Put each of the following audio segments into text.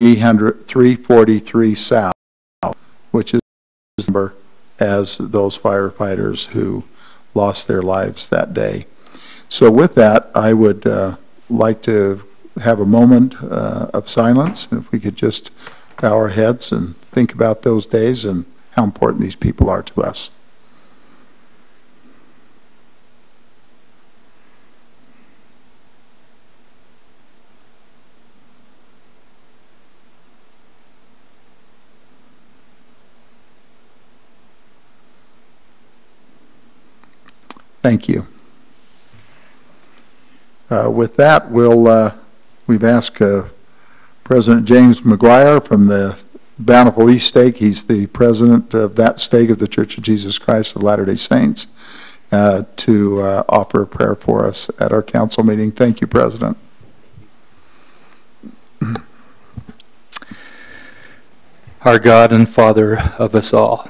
343 South, which is the number as those firefighters who lost their lives that day. So with that, I would like to have a moment of silence. If we could just bow our heads and think about those days and how important these people are to us. Thank you. With that, we've asked President James McGuire from the Bountiful East Stake. He's the president of that stake of the Church of Jesus Christ of Latter-day Saints, to offer a prayer for us at our council meeting. Thank you, President. Our God and Father of us all,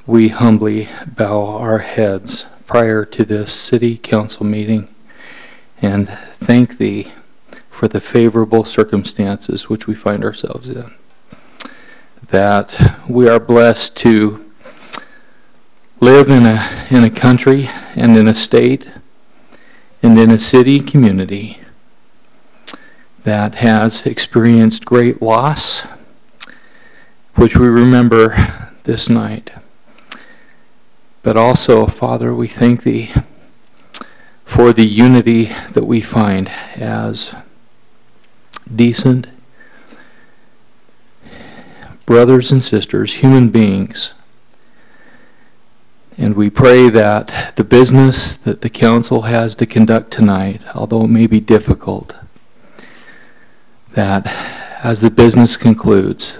we humbly bow our heads prior to this city council meeting and thank Thee for the favorable circumstances which we find ourselves in. That we are blessed to live in a country and in a state and in a city community that has experienced great loss, which we remember this night. But also, Father, we thank Thee for the unity that we find as decent brothers and sisters, human beings. And we pray that the business that the council has to conduct tonight, although it may be difficult, that as the business concludes,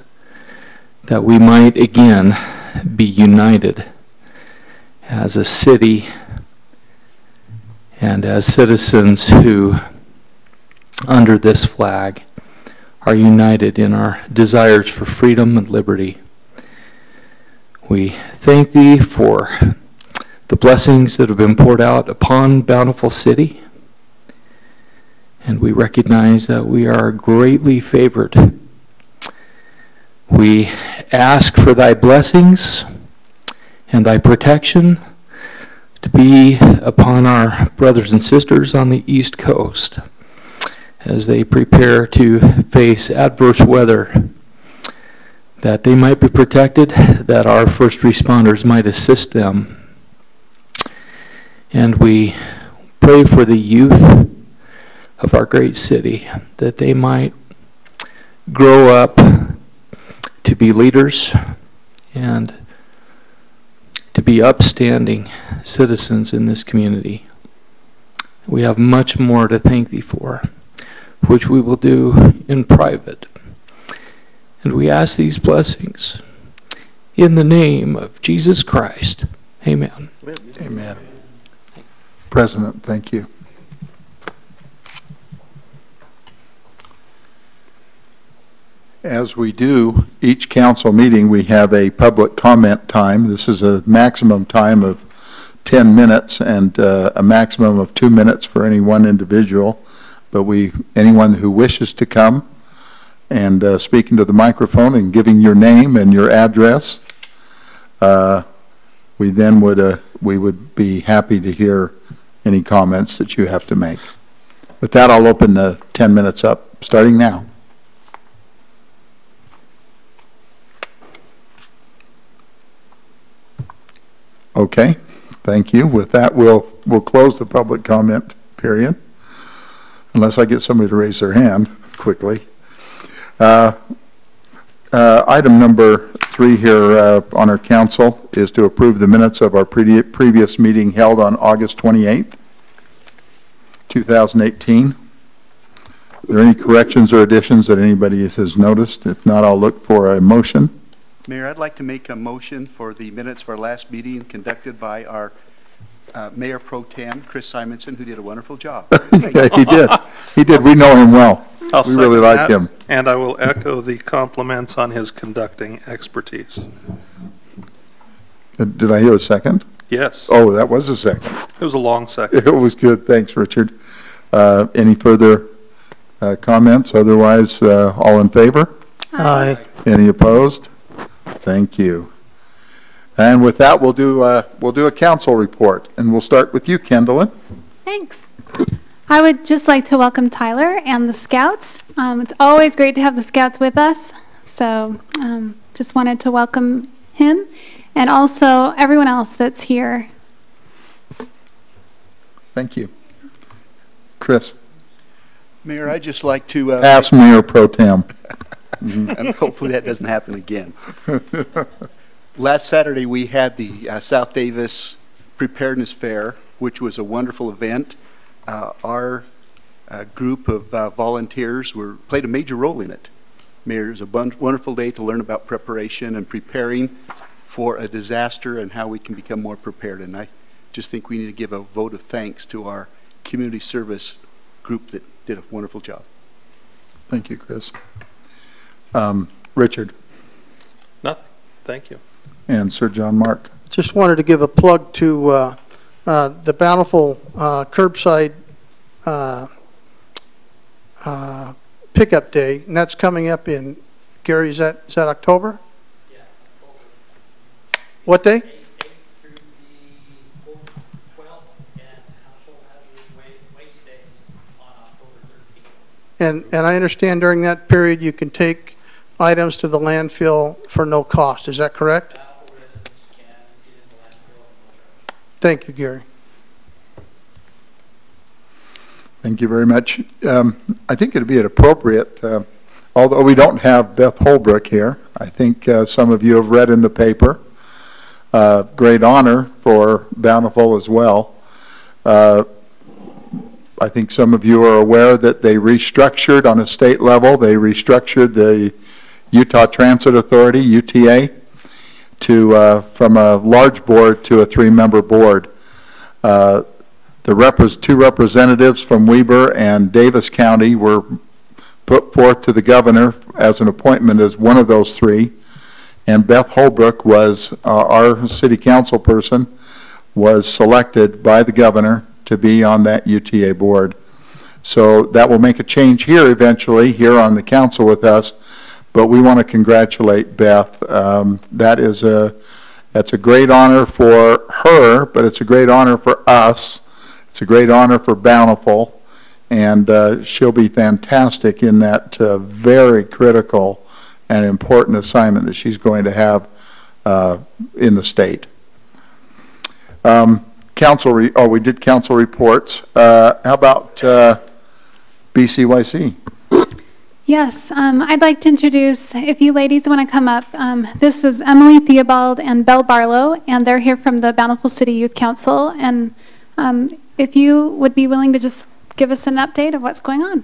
that we might again be united as a city and as citizens who, under this flag, are united in our desires for freedom and liberty. We thank Thee for the blessings that have been poured out upon Bountiful City, and we recognize that we are greatly favored. We ask for Thy blessings and Thy protection to be upon our brothers and sisters on the East Coast as they prepare to face adverse weather, that they might be protected, that our first responders might assist them. And we pray for the youth of our great city, that they might grow up to be leaders and to be upstanding citizens in this community. We have much more to thank Thee for, which we will do in private. And we ask these blessings in the name of Jesus Christ. Amen. Amen. President, thank you. As we do each council meeting, we have a public comment time. This is a maximum time of 10 minutes and a maximum of 2 minutes for any one individual. But anyone who wishes to come and speak into the microphone and giving your name and your address, we would be happy to hear any comments that you have to make. With that, I'll open the 10 minutes up, starting now. Okay, thank you. With that, we'll close the public comment period, unless I get somebody to raise their hand quickly. Item number 3 here on our council is to approve the minutes of our previous meeting held on August 28th, 2018. Are there any corrections or additions that anybody has noticed? If not, I'll look for a motion. Mayor, I'd like to make a motion for the minutes of our last meeting conducted by our Mayor Pro Tem, Chris Simonson, who did a wonderful job. Yeah, he did. He did. We know him well. We really like him. And I will echo the compliments on his conducting expertise. Did I hear a second? Yes. Oh, that was a second. It was a long second. It was good. Thanks, Richard. Any further comments? Otherwise, all in favor? Aye. Any opposed? Thank you. And with that, we'll do a council report, and we'll start with you, Kendallin. Thanks. I would just like to welcome Tyler and the Scouts. It's always great to have the Scouts with us, so just wanted to welcome him and also everyone else that's here. Thank you. Chris. Mayor, I'd just like to... Past Mayor Pro Tem. and hopefully that doesn't happen again. Last Saturday, we had the South Davis Preparedness Fair, which was a wonderful event. Our group of volunteers played a major role in it. Mayor, it was a wonderful day to learn about preparation and preparing for a disaster and how we can become more prepared. And I just think we need to give a vote of thanks to our community service group that did a wonderful job. Thank you, Chris. Richard. Nothing. Thank you. And Sir John Mark. Just wanted to give a plug to the Bountiful curbside pickup day, and that's coming up in, Gary, is that October? Yeah, What day? 8th through the 12th, and Household Hazardous Waste Day on October 13th. And I understand during that period you can take items to the landfill for no cost. Is that correct? Bountiful residents can get in the landfill and no charge. Thank you, Gary. Thank you very much. I think it'd be appropriate, although we don't have Beth Holbrook here, I think some of you have read in the paper. Great honor for Bountiful as well. I think some of you are aware that they restructured on a state level. They restructured the Utah Transit Authority, UTA, from a large board to a 3-member board. The two representatives from Weber and Davis County were put forth to the governor as an appointment as one of those 3. And Beth Holbrook was our city council person, was selected by the governor to be on that UTA board. So that will make a change here eventually, here on the council with us. But we want to congratulate Beth. That's a great honor for her, but it's a great honor for us. It's a great honor for Bountiful, and she'll be fantastic in that very critical and important assignment that she's going to have in the state. We did council reports. How about BCYC? Yes, I'd like to introduce, if you ladies want to come up, this is Emily Theobald and Belle Barlow, and they're here from the Bountiful City Youth Council. And if you would be willing to just give us an update of what's going on.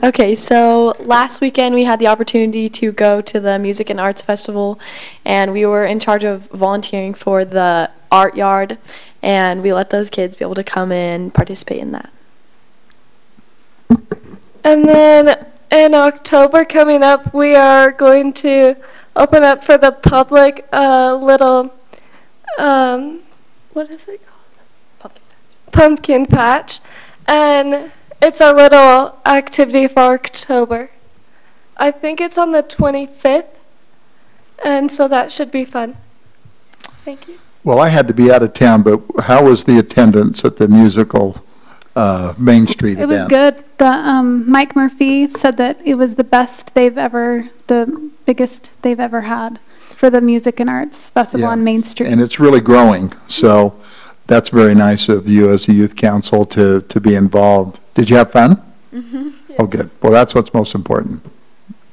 Okay, so last weekend we had the opportunity to go to the Music and Arts Festival, and we were in charge of volunteering for the art yard, and we let those kids be able to come in and participate in that. And then in October coming up, we are going to open up for the public a little, what is it called? Pumpkin patch. And it's a little activity for October. I think it's on the 25th, and so that should be fun. Thank you. Well, I had to be out of town, but how was the attendance at the musical Main Street event? It was good. Mike Murphy said that it was the biggest they've ever had for the Music and Arts Festival on Main Street. And it's really growing, so that's very nice of you as a youth council to be involved. Did you have fun? Mm-hmm. Yes. Oh, good. Well, that's what's most important,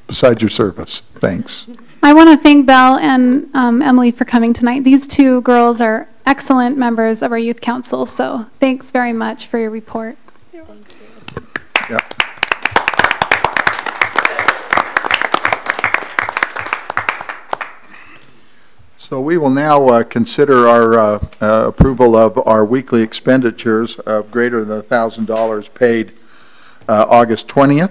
besides your service. Thanks. I want to thank Belle and Emily for coming tonight. These 2 girls are excellent members of our youth council, so thanks very much for your report. Yeah. So we will now consider our approval of our weekly expenditures of greater than $1,000 paid August 20th,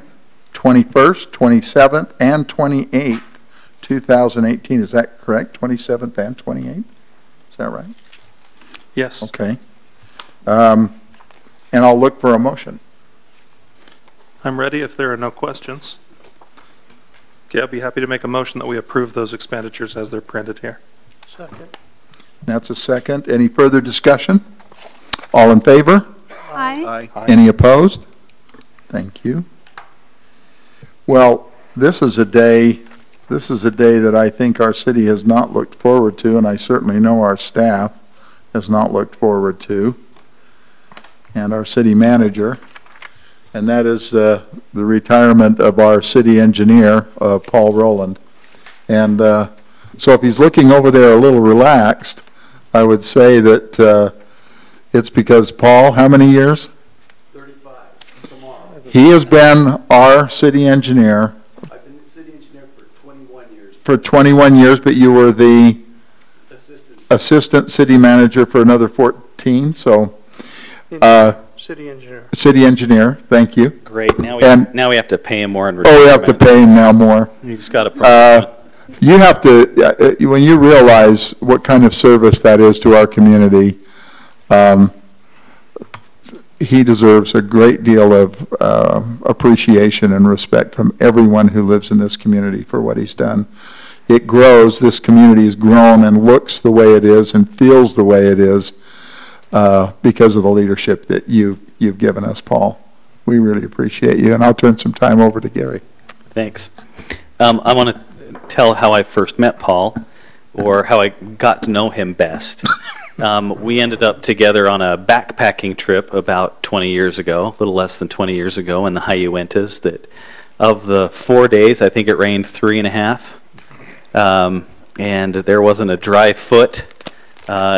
21st, 27th, and 28th, 2018. Is that correct? 27th and 28th? Is that right? Yes. Okay. And I'll look for a motion. I'm ready if there are no questions. Okay, I'd be happy to make a motion that we approve those expenditures as they're printed here. Second. That's a second. Any further discussion? All in favor? Aye. Any opposed? Thank you. Well, this is a day that I think our city has not looked forward to, and I certainly know our staff has not looked forward to, and our city manager, and that is the retirement of our city engineer, Paul Rowland. And so if he's looking over there a little relaxed, I would say that it's because Paul, how many years? 35, tomorrow. He has been our city engineer I've been the city engineer for 21 years. for 21 years, but you were the assistant city manager for another 14, so City engineer. city engineer, thank you. Great. Now we have to pay him more in Oh, we have to retirement. pay him now more. He's got a You have to, when you realize what kind of service that is to our community, he deserves a great deal of appreciation and respect from everyone who lives in this community for what he's done. It grows, this community has grown and looks the way it is and feels the way it is because of the leadership that you've given us, Paul. We really appreciate you, and I'll turn some time over to Gary. Thanks. I want to tell how I first met Paul, or how I got to know him best. We ended up together on a backpacking trip about 20 years ago, a little less than 20 years ago, in the high Uintas. That of the 4 days, I think it rained 3.5, and there wasn't a dry foot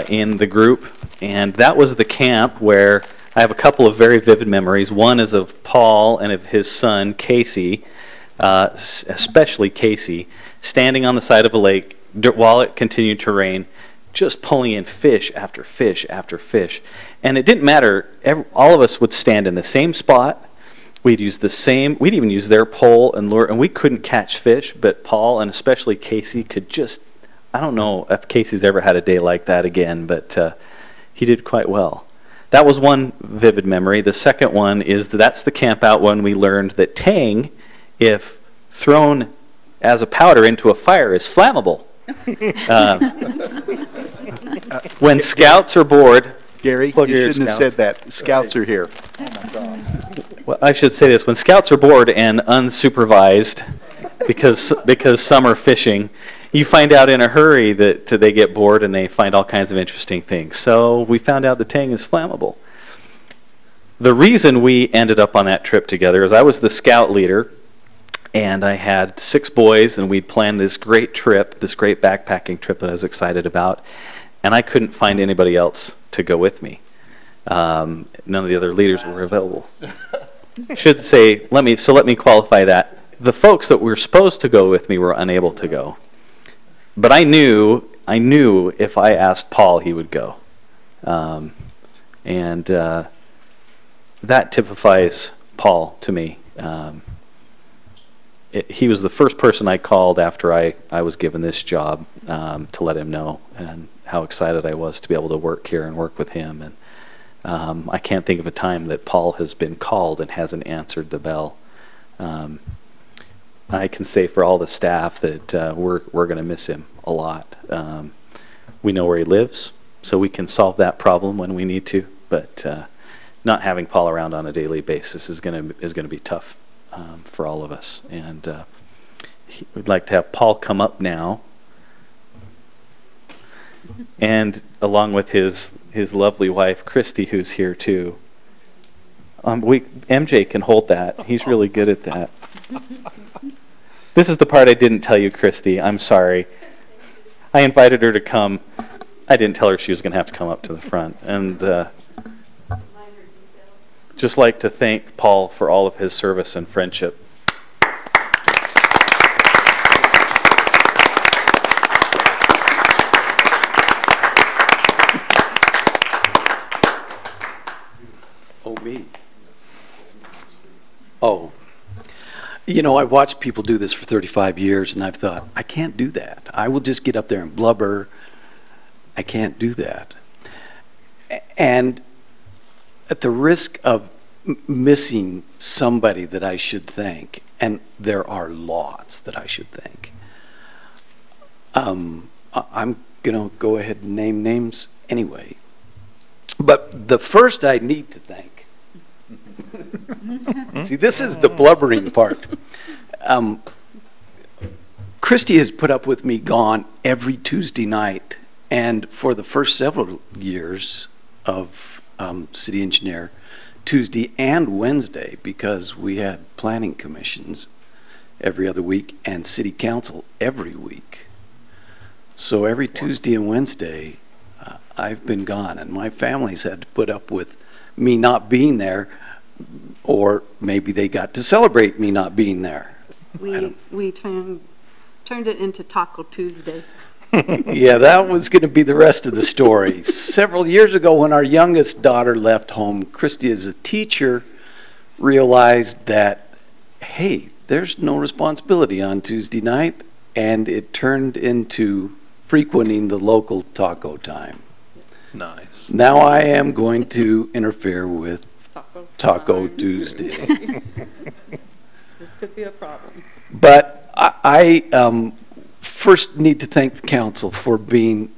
in the group. And that was the camp where I have a couple of very vivid memories. One is of Paul and of his son, Casey, especially Casey, standing on the side of a lake while it continued to rain, just pulling in fish after fish after fish. And it didn't matter. All of us would stand in the same spot. We'd even use their pole and lure, and we couldn't catch fish, but Paul and especially Casey could just, I don't know if Casey's ever had a day like that again, but he did quite well. That was one vivid memory. The second one is that's the camp out when we learned that tang, if thrown as a powder into a fire, is flammable. When scouts are bored, Gary, you shouldn't have said that. Scouts are here. well, I should say this: when scouts are bored and unsupervised, because some are fishing, you find out in a hurry that they get bored and they find all kinds of interesting things. So we found out the tang is flammable. The reason we ended up on that trip together is I was the scout leader, and I had 6 boys, and we'd planned this great trip, this great backpacking trip that I was excited about, and I couldn't find anybody else to go with me. None of the other leaders were available. Should say, let me qualify that. The folks that were supposed to go with me were unable to go. But I knew if I asked Paul, he would go. And that typifies Paul to me. He was the first person I called after I was given this job to let him know and how excited I was to be able to work here and work with him. And I can't think of a time that Paul has been called and hasn't answered the bell. I can say for all the staff that we're going to miss him a lot. We know where he lives, so we can solve that problem when we need to. But not having Paul around on a daily basis is going to be tough for all of us. And we'd like to have Paul come up now, and along with his lovely wife Christy, who's here too. MJ can hold that. He's really good at that. This is the part I didn't tell you, Christy. I'm sorry. I invited her to come. I didn't tell her she was going to have to come up to the front. And just like to thank Paul for all of his service and friendship. Oh, me. Oh. You know, I've watched people do this for 35 years, and I've thought, I can't do that. I will just get up there and blubber. I can't do that. And at the risk of missing somebody that I should thank, and there are lots that I should thank. I'm going to go ahead and name names anyway. But the first I need to thank, see, this is the blubbering part. Christy has put up with me gone every Tuesday night, and for the first several years of city engineer, Tuesday and Wednesday, because we had planning commissions every other week and city council every week. So every Tuesday and Wednesday, I've been gone, and my family's had to put up with me not being there, or maybe they got to celebrate me not being there. We turned it into Taco Tuesday. Yeah, that was going to be the rest of the story. Several years ago, when our youngest daughter left home, Christy, as a teacher, realized that, hey, there's no responsibility on Tuesday night, and it turned into frequenting the local taco time. Nice. Now I am going to interfere with Taco Tuesday. This could be a problem. But I first need to thank the council for being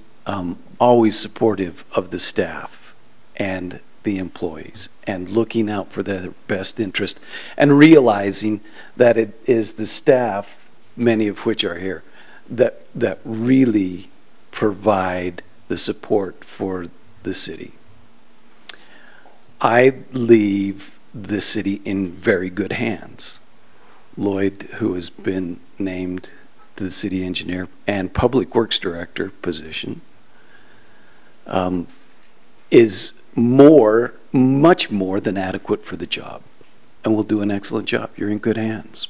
always supportive of the staff and the employees and looking out for their best interest and realizing that it is the staff, many of which are here, that really provide the support for the city. I leave the city in very good hands. Lloyd, who has been named to the city engineer and public works director position, is much more than adequate for the job and will do an excellent job. You're in good hands.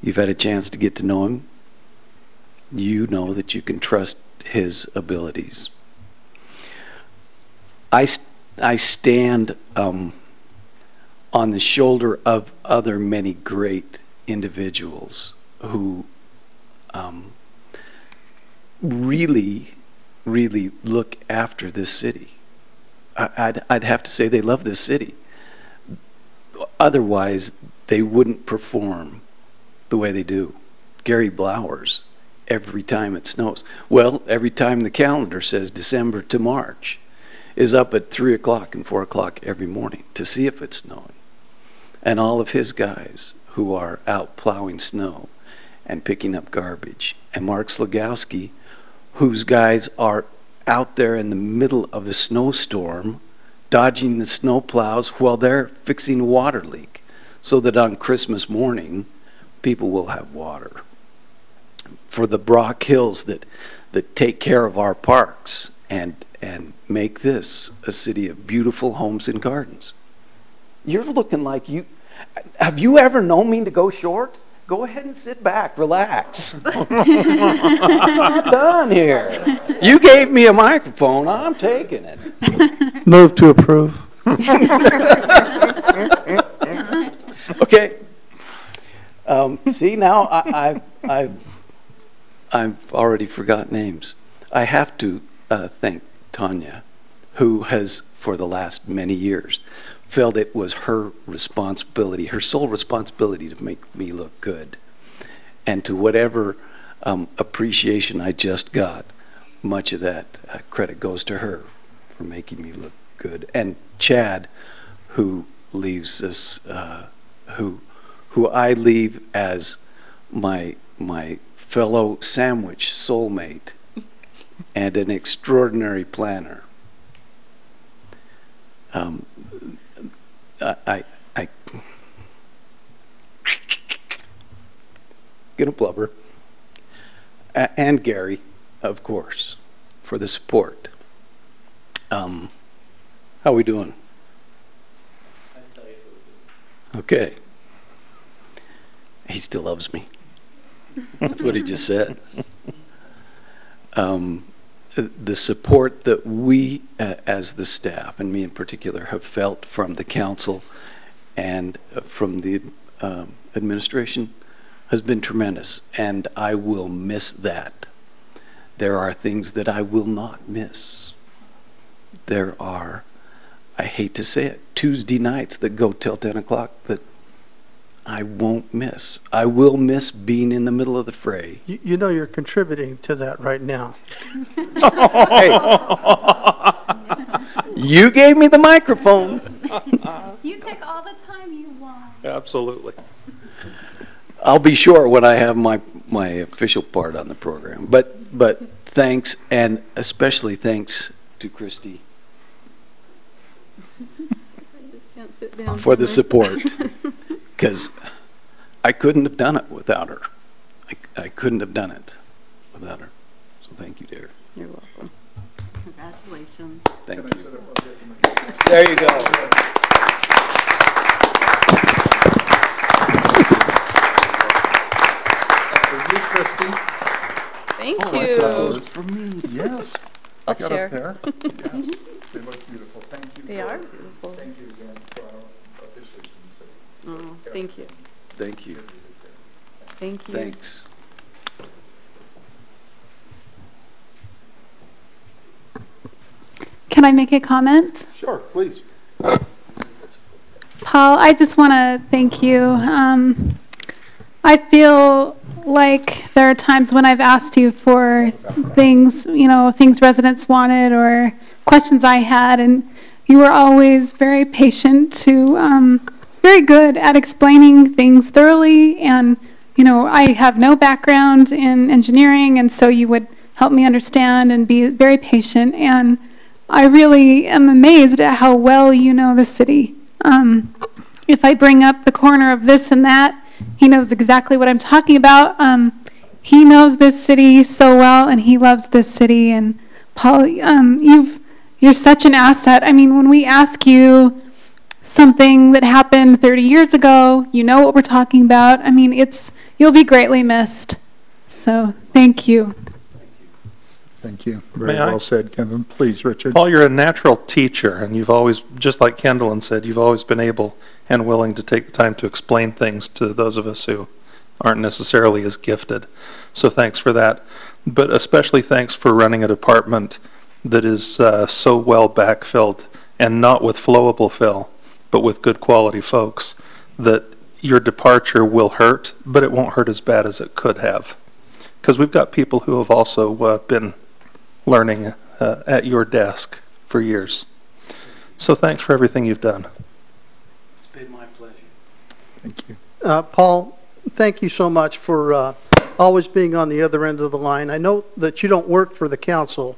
You've had a chance to get to know him. You know that you can trust his abilities. I stand on the shoulder of other many great individuals who really look after this city. I'd have to say they love this city. Otherwise, they wouldn't perform the way they do. Gary Blowers, every time it snows. Well, every time the calendar says December to March, is up at 3 o'clock and 4 o'clock every morning to see if it's snowing. And all of his guys who are out plowing snow and picking up garbage. And Mark Slagowski, whose guys are out there in the middle of a snowstorm, dodging the snow plows while they're fixing a water leak, so that on Christmas morning, people will have water. For the Brock Hills that take care of our parks and make this a city of beautiful homes and gardens. You're looking like you... Have you ever known me to go short? Go ahead and sit back, relax. I'm not done here. You gave me a microphone, I'm taking it. Move to approve. Okay. See, now I've already forgot names. I have to thank Tanya, who has, for the last many years, felt it was her responsibility, her sole responsibility, to make me look good. And to whatever appreciation I just got, much of that credit goes to her for making me look good. And Chad, who leaves us, who I leave as my fellow sandwich soulmate and an extraordinary planner. I gonna blubber. And Gary, of course, for the support. How are we doing? Okay. He still loves me. That's what he just said. The support that we, as the staff, and me in particular, have felt from the council and from the administration has been tremendous, and I will miss that. There are things that I will not miss. There are, I hate to say it, Tuesday nights that go till 10 o'clock that I won't miss. I will miss being in the middle of the fray. You know you're contributing to that right now. Hey, you gave me the microphone. You take all the time you want. Absolutely. I'll be short when I have my official part on the program. But thanks, and especially thanks to Christy for the support, because I couldn't have done it without her. I couldn't have done it without her. So thank you, dear. You're welcome. Congratulations. Thank you. There you go. Thank Oh, you. I thought those for me, yes. I I'll got share. up there. Yes, they look beautiful. Thank you. They are beautiful. Thank you again for our officials in the city. Oh, thank you. Thank you. Thank you. Thanks. Can I make a comment? Sure, please. Paul, I just want to thank you. I feel like there are times when I've asked you for things, things residents wanted or questions I had, and you were always very patient very good at explaining things thoroughly. And, I have no background in engineering, and so you would help me understand and be very patient. And I really am amazed at how well you know the city. If I bring up the corner of this and that, he knows exactly what I'm talking about. He knows this city so well, and he loves this city. And Paul, you're such an asset. I mean, when we ask you something that happened 30 years ago, you know what we're talking about. I mean, you'll be greatly missed. So, thank you. Thank you. Very May I? well said, Kevin. Please, Richard. Paul, you're a natural teacher, and you've always, just like Kendall said, you've always been able and willing to take the time to explain things to those of us who aren't necessarily as gifted. So thanks for that. But especially thanks for running a department that is so well backfilled, and not with flowable fill, but with good quality folks, that your departure will hurt, but it won't hurt as bad as it could have. Because we've got people who have also been learning at your desk for years. So thanks for everything you've done. It's been my pleasure. Thank you. Paul, thank you so much for always being on the other end of the line. I know that you don't work for the council,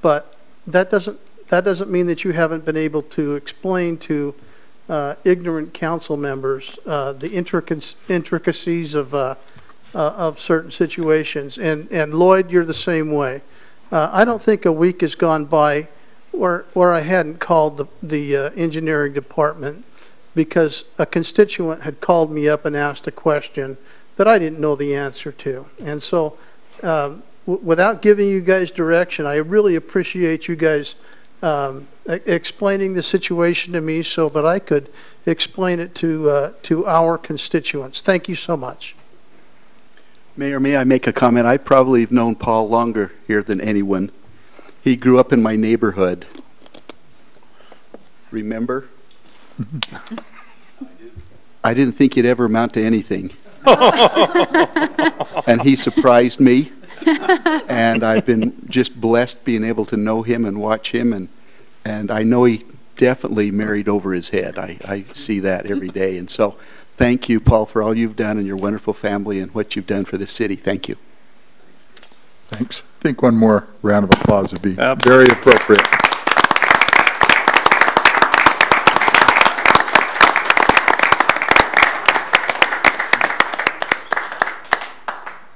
but that doesn't mean that you haven't been able to explain to ignorant council members the intricacies of certain situations. And Lloyd, you're the same way. I don't think a week has gone by where I hadn't called the engineering department because a constituent had called me up and asked a question that I didn't know the answer to. And so without giving you guys direction, I really appreciate you guys explaining the situation to me so that I could explain it to our constituents. Thank you so much. Mayor, may I make a comment? I probably have known Paul longer here than anyone. He grew up in my neighborhood. Remember? I didn't think he'd ever amount to anything. And he surprised me. And I've been just blessed being able to know him and watch him. And I know he definitely married over his head. I see that every day. And so thank you, Paul, for all you've done and your wonderful family and what you've done for the city. Thank you. Thanks. I think one more round of applause would be very appropriate.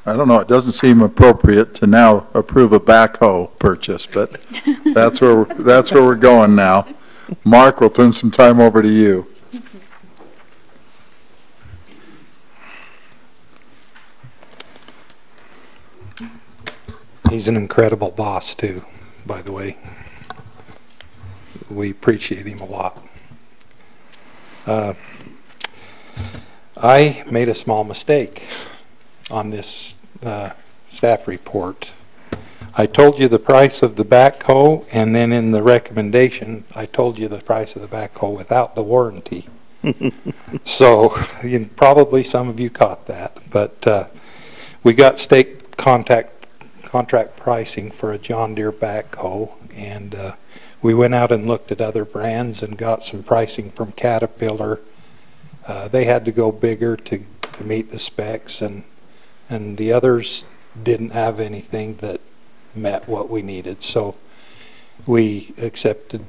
I don't know, it doesn't seem appropriate to now approve a backhoe purchase, but that's where we're going now. Mark, we'll turn some time over to you. He's an incredible boss too, by the way. We appreciate him a lot. I made a small mistake on this staff report. I told you the price of the backhoe, and then in the recommendation, I told you the price of the backhoe without the warranty. So probably some of you caught that, but we got state contract pricing for a John Deere backhoe, and we went out and looked at other brands and got some pricing from Caterpillar. They had to go bigger to meet the specs, and the others didn't have anything that met what we needed. So we accepted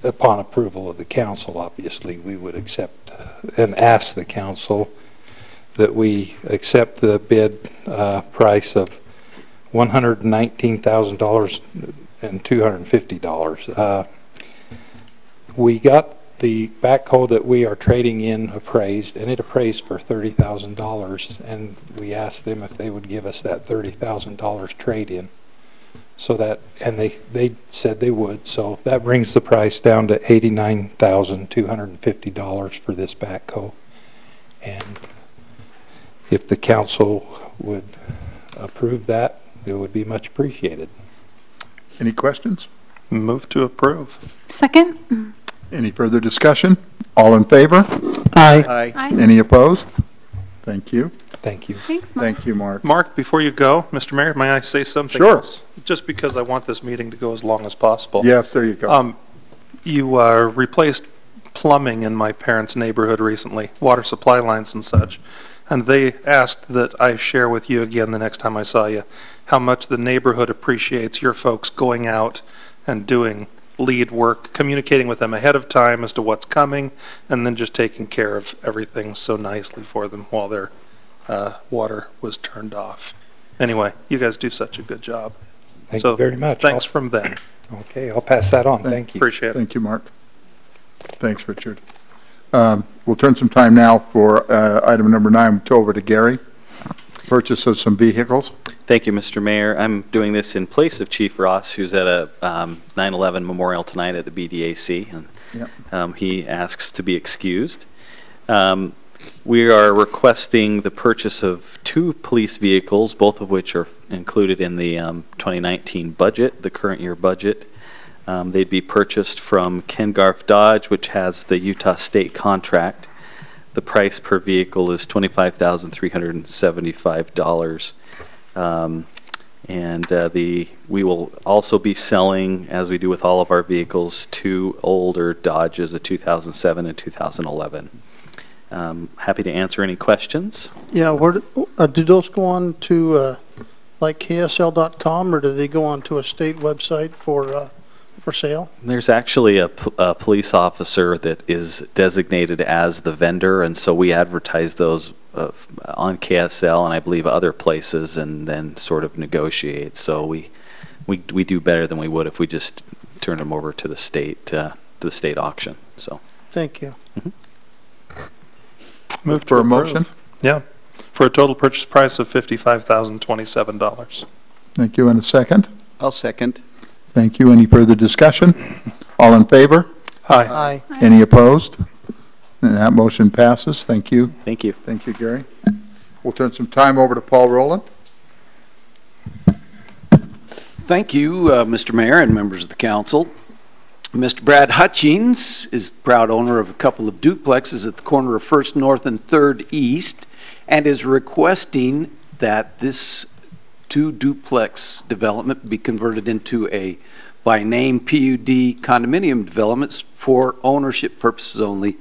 upon approval of the council, obviously, we would accept and ask the council that we accept the bid price of $119,000 and $250. We got the backhoe that we are trading in appraised, and it appraised for $30,000, and we asked them if they would give us that $30,000 trade-in. So that, and they said they would, so that brings the price down to $89,250 for this backhoe. And if the council would approve that, it would be much appreciated. Any questions? Move to approve. Second? Any further discussion? All in favor? Aye. Aye. Aye. Any opposed? Thank you. Thank you. Thanks, Mark. Thank you, Mark. Mark, before you go, Mr. Mayor, may I say something Sure. else? Just because I want this meeting to go as long as possible. Yes, there you go. You replaced plumbing in my parents' neighborhood recently, water supply lines and such, and they asked that I share with you again the next time I saw you how much the neighborhood appreciates your folks going out and doing lead work, communicating with them ahead of time as to what's coming, and then just taking care of everything so nicely for them while their water was turned off. Anyway, you guys do such a good job. Thank you very much. Thanks from them. Okay, I'll pass that on. Thank you. Appreciate it. Thank you, Mark. Thanks, Richard. We'll turn some time now for item number 9 over to Gary. Purchase of some vehicles. Thank you, Mr. Mayor. I'm doing this in place of Chief Ross, who's at a 9/11 memorial tonight at the BDAC, and Yep. he asks to be excused. We are requesting the purchase of 2 police vehicles, both of which are included in the 2019 budget, the current year budget. They'd be purchased from Ken Garf Dodge, which has the Utah State contract. The price per vehicle is $25,375. We will also be selling, as we do with all of our vehicles, 2 older Dodges, a 2007 and 2011. Happy to answer any questions. Yeah, where do those go on to like KSL.com, or do they go on to a state website for sale? There's actually a police officer that is designated as the vendor, and so we advertise those on KSL and I believe other places, and then sort of negotiate. So we do better than we would if we just turned them over to the state auction. So Thank you. Move for to a motion. Yeah, for a total purchase price of $55,027. Thank you. And a second. I'll second. Thank you. Any further discussion? All in favor? Aye. Aye. Any opposed? And that motion passes. Thank you. thank you. Thank you, Gary. We'll turn some time over to Paul Rowland. Thank you, Mr. Mayor and members of the council. Mr. Brad Hutchings is the proud owner of a couple of duplexes at the corner of 1st North and 3rd East, and is requesting that this 2-duplex development be converted into a by name PUD condominium developments for ownership purposes only.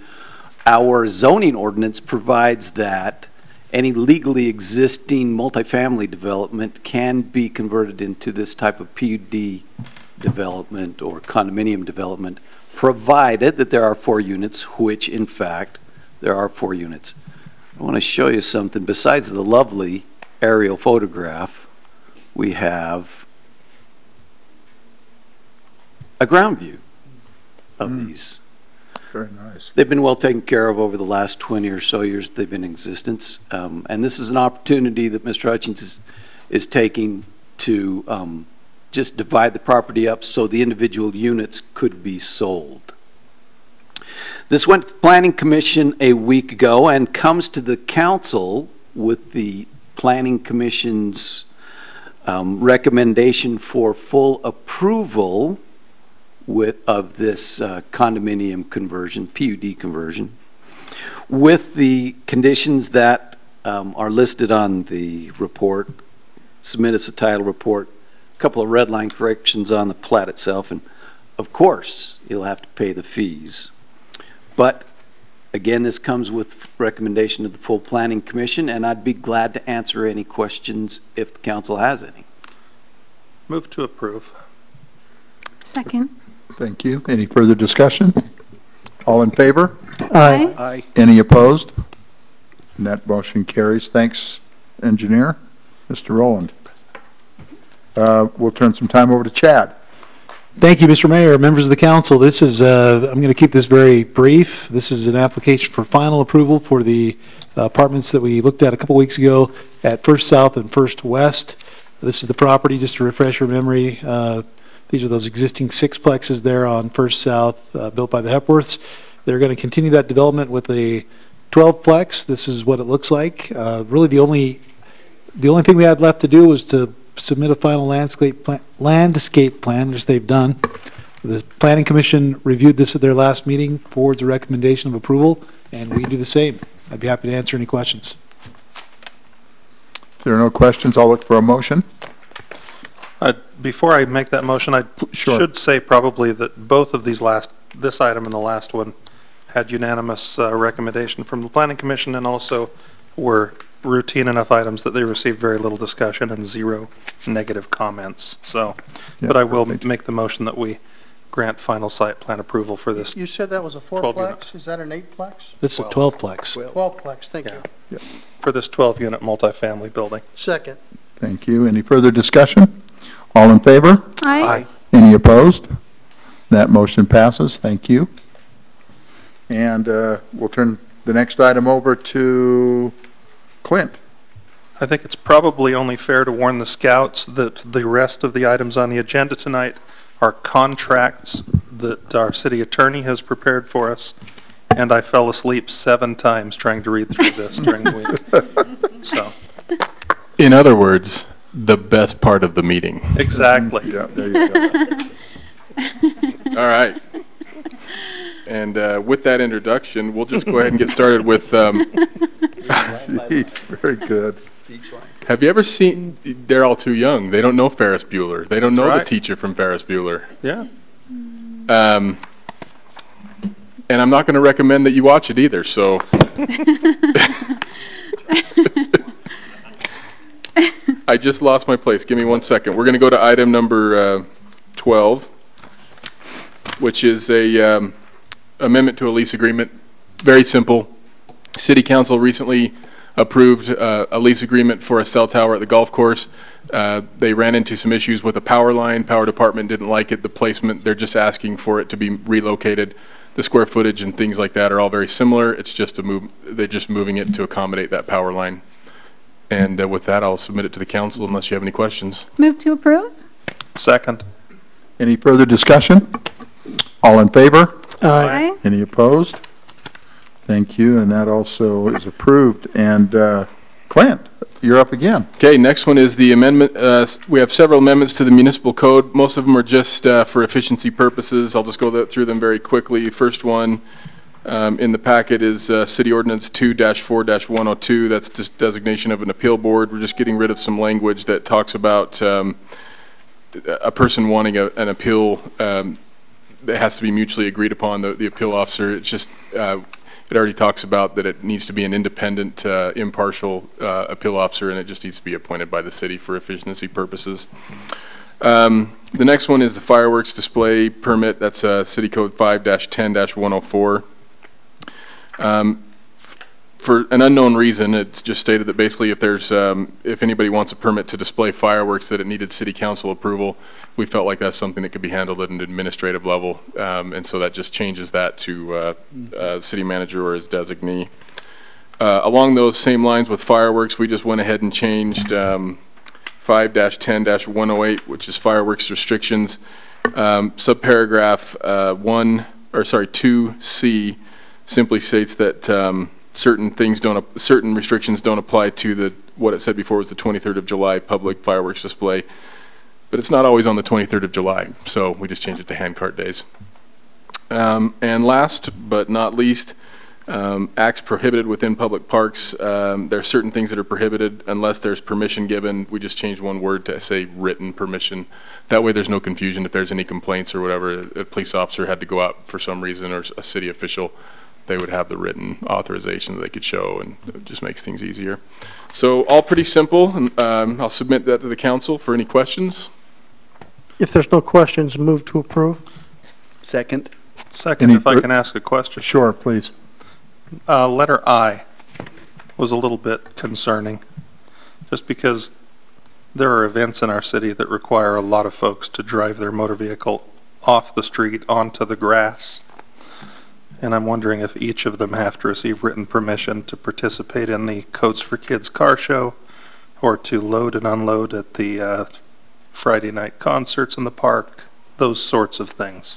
Our zoning ordinance provides that any legally existing multifamily development can be converted into this type of PUD development or condominium development, provided that there are 4 units, which in fact there are 4 units. I want to show you something. Besides the lovely aerial photograph, we have a ground view of these. Very nice. They've been well taken care of over the last 20 or so years they've been in existence. And this is an opportunity that Mr. Hutchins is taking to just divide the property up so the individual units could be sold. This went to the Planning Commission a week ago and comes to the council with the Planning Commission's recommendation for full approval of this condominium conversion, PUD conversion, with the conditions that are listed on the report. Submit us a title report, a couple of red line corrections on the plat itself, and of course, you'll have to pay the fees. But again, this comes with recommendation of the full Planning Commission, and I'd be glad to answer any questions if the council has any. Move to approve. Second. Thank you. Any further discussion? All in favor? Aye. Aye. Any opposed? And that motion carries. Thanks, engineer. Mr. Rowland. We'll turn some time over to Chad. Thank you, Mr. Mayor, members of the council. This is, I'm going to keep this very brief. This is an application for final approval for the apartments that we looked at a couple weeks ago at First South and First West. This is the property, just to refresh your memory. These are those existing sixplexes there on First South, built by the Hepworths. They're going to continue that development with a 12-plex. This is what it looks like. Really, the only thing we had left to do was to submit a final landscape plan, which they've done. The Planning Commission reviewed this at their last meeting, forwards a recommendation of approval, and we do the same. I'd be happy to answer any questions. If there are no questions, I'll look for a motion. Before I make that motion, I should say probably that both of these this item and the last one had unanimous recommendation from the Planning Commission, and also were routine enough items that they received very little discussion and 0 negative comments. So, Yeah, but I will perfect. make the motion that we grant final site plan approval for this. You said that was a 12 4-plex? units. Is that an 8-plex? This is a 12-plex. 12-plex, thank Yeah. you. For this 12-unit multifamily building. Second. Thank you. Any further discussion? All in favor? Aye. Any opposed? That motion passes. Thank you. And we'll turn the next item over to Clint. I think it's probably only fair to warn the scouts that the rest of the items on the agenda tonight are contracts that our city attorney has prepared for us, and I fell asleep 7 times trying to read through this during the week. So, in other words, the best part of the meeting. exactly. Yeah, there you go. All right. And with that introduction, we'll just go ahead and get started with. Jeez, very good. Have you ever seen? They're all too young. They don't know Ferris Bueller. They don't know the right. teacher from Ferris Bueller. Yeah. And I'm not going to recommend that you watch it either. So. I just lost my place. Give me 1 second. We're going to go to item number 12, which is a amendment to a lease agreement. Very simple. City Council recently approved a lease agreement for a cell tower at the golf course. They ran into some issues with a power line. Power department didn't like it, the placement. They're just asking for it to be relocated. The square footage and things like that are all very similar. It's just a move. They're just moving it to accommodate that power line. And with that, I'll submit it to the council unless you have any questions. Move to approve? Second. Any further discussion? All in favor? Aye. Any opposed? Thank you, and that also is approved. And Clint, you're up again. Okay, next one is the amendment. We have several amendments to the municipal code. Most of them are just for efficiency purposes. I'll just go through them very quickly. First one in the packet is City Ordinance 2-4-102. That's just designation of an appeal board. We're just getting rid of some language that talks about a person wanting an appeal that has to be mutually agreed upon, the appeal officer. It's just, it already talks about that it needs to be an independent, impartial appeal officer, and it just needs to be appointed by the city for efficiency purposes. The next one is the fireworks display permit. That's City Code 5-10-104. For an unknown reason, it's just stated that basically if anybody wants a permit to display fireworks, that it needed city council approval. We felt like that's something that could be handled at an administrative level, and so that just changes that to city manager or his designee. Along those same lines with fireworks, we just went ahead and changed 5-10-108, which is fireworks restrictions. Subparagraph 2C simply states that certain restrictions don't apply to the what it said before was the 23rd of July public fireworks display. But it's not always on the 23rd of July, so we just changed it to handcart days. And last but not least, acts prohibited within public parks. There are certain things that are prohibited unless there's permission given. We just changed one word to say written permission. That way there's no confusion if there's any complaints or whatever. A police officer had to go out for some reason, or a city official, they would have the written authorization that they could show, and it just makes things easier. So all pretty simple, and I'll submit that to the council for any questions. If there's no questions, move to approve. Second. Second, if I can ask a question. Sure, please. Letter I was a little bit concerning, just because there are events in our city that require a lot of folks to drive their motor vehicle off the street onto the grass. And I'm wondering if each of them have to receive written permission to participate in the Coats for Kids car show, or to load and unload at the Friday night concerts in the park, those sorts of things.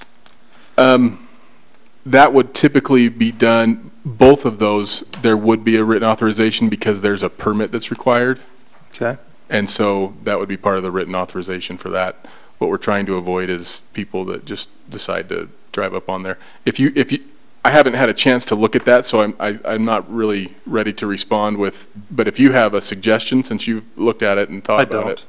That would typically be done, both of those, there would be a written authorization because there's a permit that's required. Okay. And so that would be part of the written authorization for that. What we're trying to avoid is people that just decide to drive up on there. I haven't had a chance to look at that, so I'm not really ready to respond with, but if you have a suggestion, since you've looked at it and thought about it.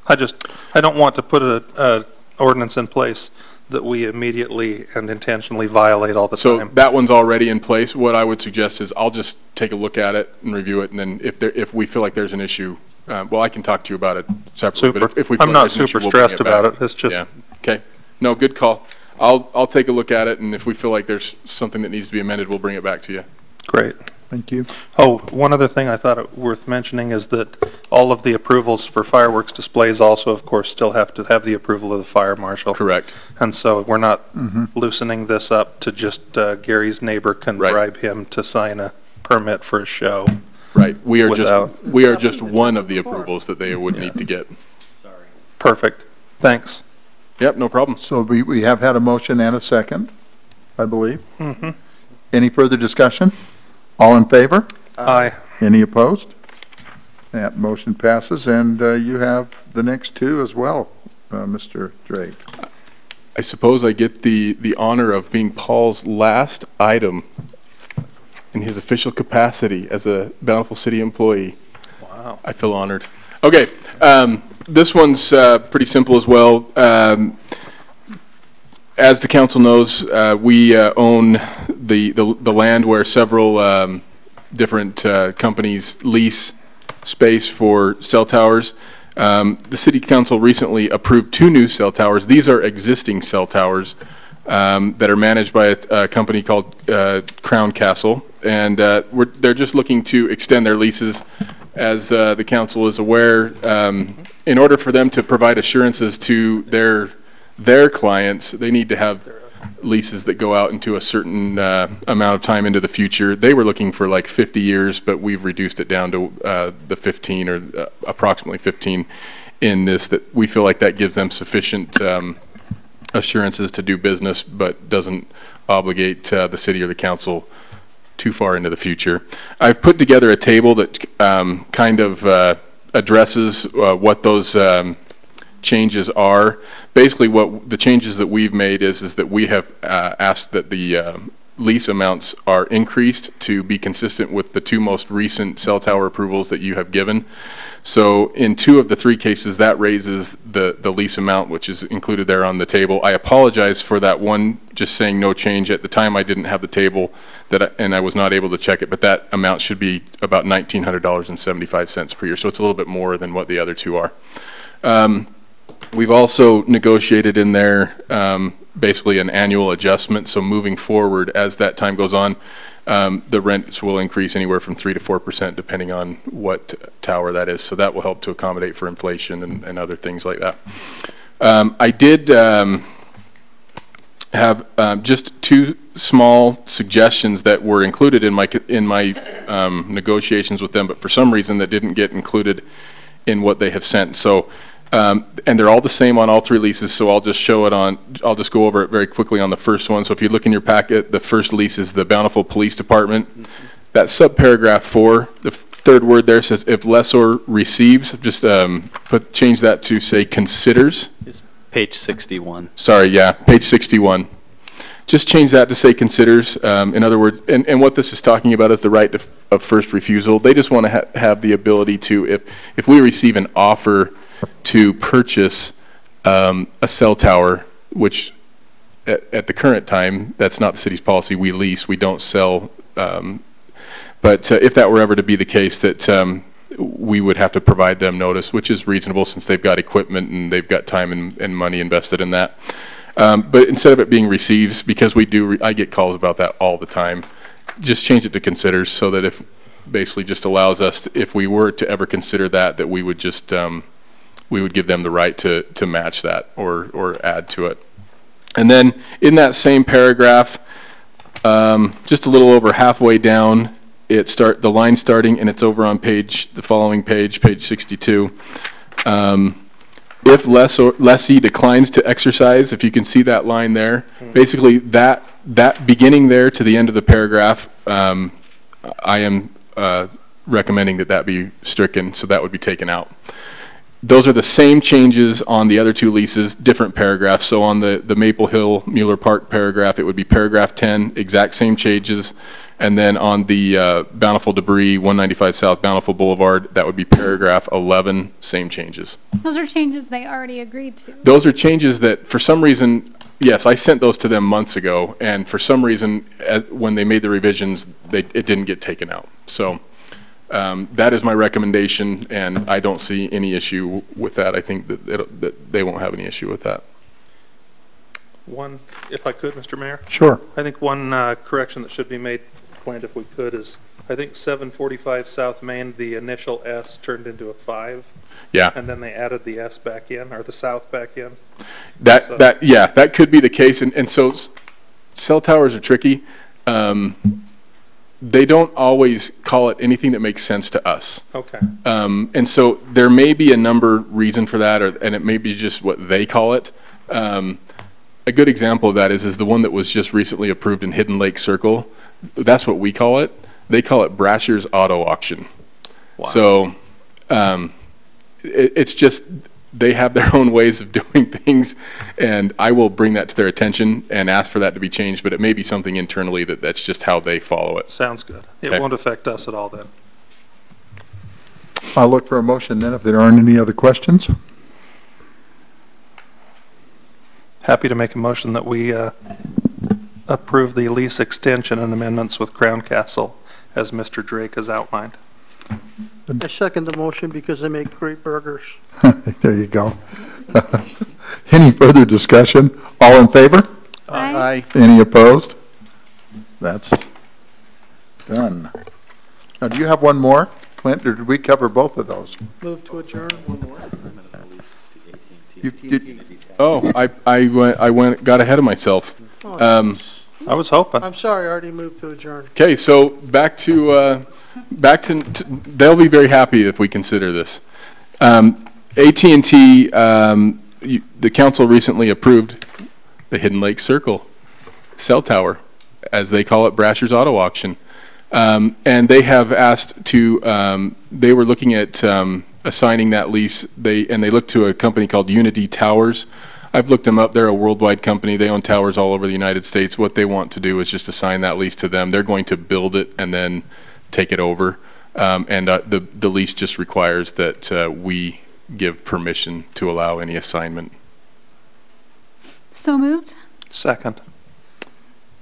I don't want to put a ordinance in place that we immediately and intentionally violate all the time. So that one's already in place. What I would suggest is I'll just take a look at it and review it, and then if we feel like there's an issue, well, I can talk to you about it separately. But if we feel I'm like not there's an issue, super we'll bring stressed about it. It's just. Yeah. Okay. No, good call. I'll take a look at it, and if we feel like there's something that needs to be amended, we'll bring it back to you. Great. Thank you. Oh, one other thing I thought it worth mentioning is that all of the approvals for fireworks displays also, of course, still have to have the approval of the fire marshal. Correct. And so we're not loosening this up to just Gary's neighbor can bribe him to sign a permit for a show. Right. We are just one of the approvals that they would need to get. Sorry. Perfect. Thanks. Yep, no problem. So we have had a motion and a second, I believe. Mm-hmm. Any further discussion? All in favor? Aye. Any opposed? That motion passes, and you have the next two as well, Mr. Drake. I suppose I get the honor of being Paul's last item in his official capacity as a Bountiful City employee. Wow. I feel honored. Okay, this one's pretty simple as well. As the council knows, we own the land where several different companies lease space for cell towers. The city council recently approved 2 new cell towers. These are existing cell towers that are managed by a company called Crown Castle, and they're just looking to extend their leases. As the council is aware, in order for them to provide assurances to their clients, they need to have leases that go out into a certain amount of time into the future. They were looking for like 50 years, but we've reduced it down to the 15 or approximately 15 in this, that we feel like that gives them sufficient assurances to do business, but doesn't obligate the city or the council too far into the future. I've put together a table that kind of addresses what those changes are. Basically, what the changes that we've made is that we have asked that the lease amounts are increased to be consistent with the 2 most recent cell tower approvals that you have given. So in 2 of the 3 cases, that raises the lease amount, which is included there on the table. I apologize for that one, just saying no change. At the time, I didn't have the table, and I was not able to check it, but that amount should be about $1,900.75 per year. So it's a little bit more than what the other 2 are. We've also negotiated in there basically an annual adjustment. So moving forward, as that time goes on, the rents will increase anywhere from 3 to 4% depending on what tower that is. So that will help to accommodate for inflation and other things like that. I did have just 2 small suggestions that were included in my negotiations with them, but for some reason that didn't get included in what they have sent. So. And they're all the same on all 3 leases, so I'll just go over it very quickly on the first one. So if you look in your packet, the first lease is the Bountiful Police Department. That subparagraph 4, the third word there says if lessor receives, just change that to say considers. It's page 61. Sorry, yeah, page 61. Just change that to say considers. In other words, and what this is talking about is the right of first refusal. They just want to have the ability to, if we receive an offer to purchase a cell tower, which at the current time, that's not the city's policy. We lease, we don't sell. But if that were ever to be the case, that we would have to provide them notice, which is reasonable since they've got equipment and they've got time and money invested in that. But instead of it being receives, because I get calls about that all the time, just change it to considers so that if basically just allows us, if we were to ever consider that we would just, we would give them the right to match that or add to it. And then in that same paragraph, just a little over halfway down, the line starting, and it's over on the following page 62. If lessee declines to exercise, if you can see that line there, basically that beginning there to the end of the paragraph, I am recommending that be stricken, so that would be taken out. Those are the same changes on the other two leases, different paragraphs. So on the Maple Hill Mueller Park paragraph, it would be paragraph 10, exact same changes. And then on the Bountiful Debris, 195 South Bountiful Boulevard, that would be paragraph 11, same changes. Those are changes they already agreed to. Those are changes that, for some reason, yes, I sent those to them months ago, and for some reason, when they made the revisions, it didn't get taken out. So that is my recommendation, and I don't see any issue with that. I think that they won't have any issue with that. One, if I could, Mr. Mayor? Sure. I think one correction that should be made, Clint, if we could, is I think 745 South Main, the initial S turned into a 5. Yeah. And then they added the S back in, or the South back in. That could be the case. And so cell towers are tricky. They don't always call it anything that makes sense to us. Okay. And so there may be a reason for that, and it may be just what they call it. A good example of that is the one that was just recently approved in Hidden Lake Circle. That's what we call it. They call it Brasher's Auto Auction. Wow. So it's just they have their own ways of doing things, and I will bring that to their attention and ask for that to be changed, but it may be something internally that's just how they follow it. Sounds good. Okay. It won't affect us at all then. I'll look for a motion then if there aren't any other questions. Happy to make a motion that we approve the lease extension and amendments with Crown Castle as Mr. Drake has outlined. I second the motion because they make great burgers. There you go. Any further discussion? All in favor? Aye. Any opposed? That's done. Now, do you have one more, Clint, or did we cover both of those? Move to adjourn. Got ahead of myself. I was hoping. I'm sorry, I already moved to adjourn. Okay, so back to they'll be very happy if we consider this. AT&T, the council recently approved the Hidden Lake Circle cell tower, as they call it, Brasher's Auto Auction. And they have asked to, they were looking at assigning that lease, they looked to a company called Unity Towers. I've looked them up. They're a worldwide company. They own towers all over the United States. What they want to do is just assign that lease to them. They're going to build it and then take it over. The lease just requires that we give permission to allow any assignment. So moved. Second.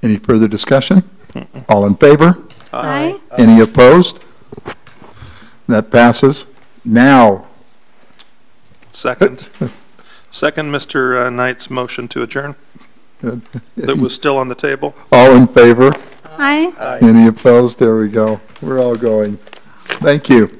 Any further discussion? All in favor? Aye. Any opposed? That passes. Now. Second. Second, Mr. Knight's motion to adjourn. That was still on the table. All in favor? Aye. Any opposed? There we go. We're all going. Thank you.